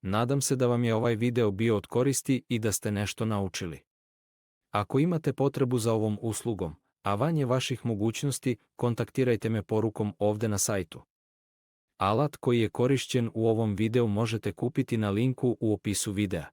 Nadam se da vam je ovaj video bio od koristi i da ste nešto naučili. Ako imate potrebu za ovom uslugom, a van je vaših mogućnosti, kontaktirajte me porukom ovde na sajtu. Alat koji je korišćen u ovom videu možete kupiti na linku u opisu videa.